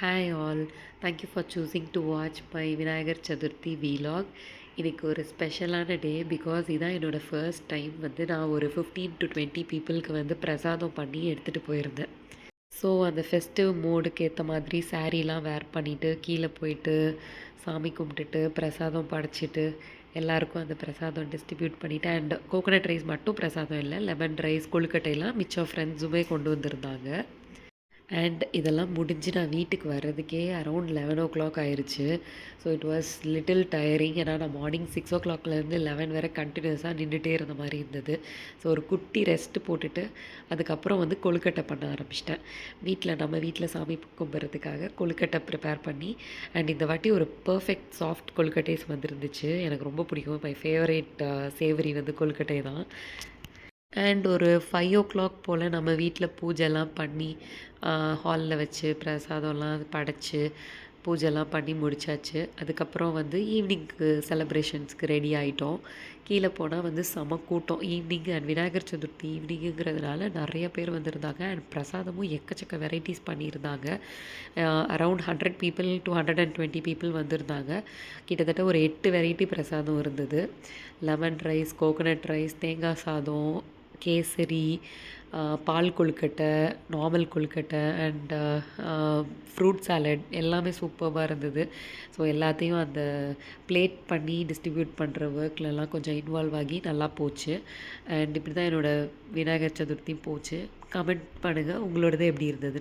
Hi all, thank you for choosing to watch my Vinayagar Chaturthi vlog. இன்றைக்கி ஒரு ஸ்பெஷலான டே பிகாஸ் இதான் என்னோடய ஃபர்ஸ்ட் டைம் நான் ஒரு 15 to 20 பீப்புளுக்கு பிரசாதம் பண்ணி எடுத்துகிட்டு போயிருந்தேன். ஸோ அந்த ஃபெஸ்டிவ் மோடுக்கு ஏற்ற மாதிரி சாரீலாம் வேர் பண்ணிவிட்டு கீழே போயிட்டு சாமி கும்பிட்டுட்டு பிரசாதம் படைச்சிட்டு எல்லாருக்கும் அந்த பிரசாதம் டிஸ்ட்ரிபியூட் பண்ணிவிட்டு அண்ட் கோகோனட் ரைஸ் மட்டும் பிரசாதம் இல்லை, லெமன் ரைஸ் கொழுக்கட்டையெல்லாம் மிச்சம் ஃப்ரெண்ட்ஸுமே கொண்டு வந்திருந்தாங்க. அண்ட் இதெல்லாம் முடிஞ்சு நான் வீட்டுக்கு வர்றதுக்கே அரௌண்ட் 11 ஆயிடுச்சு. So it was little tiering. ஏன்னா நான் மார்னிங் 6 11 வரை கண்டினியூஸாக நின்றுட்டே இருந்த மாதிரி இருந்தது. ஸோ ஒரு குட்டி ரெஸ்ட்டு போட்டுட்டு அதுக்கப்புறம் கொழுக்கட்டை பண்ண ஆரம்பிச்சிட்டேன். நம்ம வீட்டில் சாமி கும்பிட்றதுக்காக கொழுக்கட்டை ப்ரிப்பேர் பண்ணி அண்ட் இந்த வாட்டி ஒரு பர்ஃபெக்ட் சாஃப்ட் கொழுக்கட்டைஸ் வந்துருந்துச்சு. எனக்கு ரொம்ப பிடிக்கும். மை ஃபேவரேட் சேவரி கொழுக்கட்டை தான். அண்ட் ஒரு 5 போல் நம்ம வீட்டில் பூஜைலாம் பண்ணி ஹாலில் வச்சு பிரசாதம்லாம் படைச்சி பூஜைலாம் பண்ணி முடித்தாச்சு. அதுக்கப்புறம் ஈவினிங்க்கு செலப்ரேஷன்ஸ்க்கு ரெடி ஆகிட்டோம். கீழே போனால் செம கூட்டம். ஈவினிங் அண்ட் விநாயகர் சதுர்த்தி ஈவினிங்குங்கிறதுனால நிறைய பேர் வந்திருந்தாங்க. அண்ட் பிரசாதமும் எக்கச்சக்க வெரைட்டிஸ் பண்ணியிருந்தாங்க. அரவுண்ட் 100 பீப்புள் to 120 பீப்புள் வந்திருந்தாங்க. கிட்டத்தட்ட ஒரு 8 வெரைட்டி பிரசாதம் இருந்தது. லெமன் ரைஸ், கோகோனட் ரைஸ், தேங்காய் சாதம், கேசரி, பால் கொழுக்கட்டை, நார்மல் கொழுக்கட்டை அண்ட் ஃப்ரூட் சாலட் எல்லாமே சூப்பராக இருந்தது. ஸோ எல்லாத்தையும் அந்த பிளேட் பண்ணி டிஸ்ட்ரிபியூட் பண்ணுற ஒர்க்லலாம் கொஞ்சம் இன்வால்வ் ஆகி நல்லா போச்சு. அண்ட் இப்படி தான் என்னோடய விநாயகர் சதுர்த்தி போச்சு. கமெண்ட் பண்ணுங்கள் உங்களோடது எப்படி இருந்தது.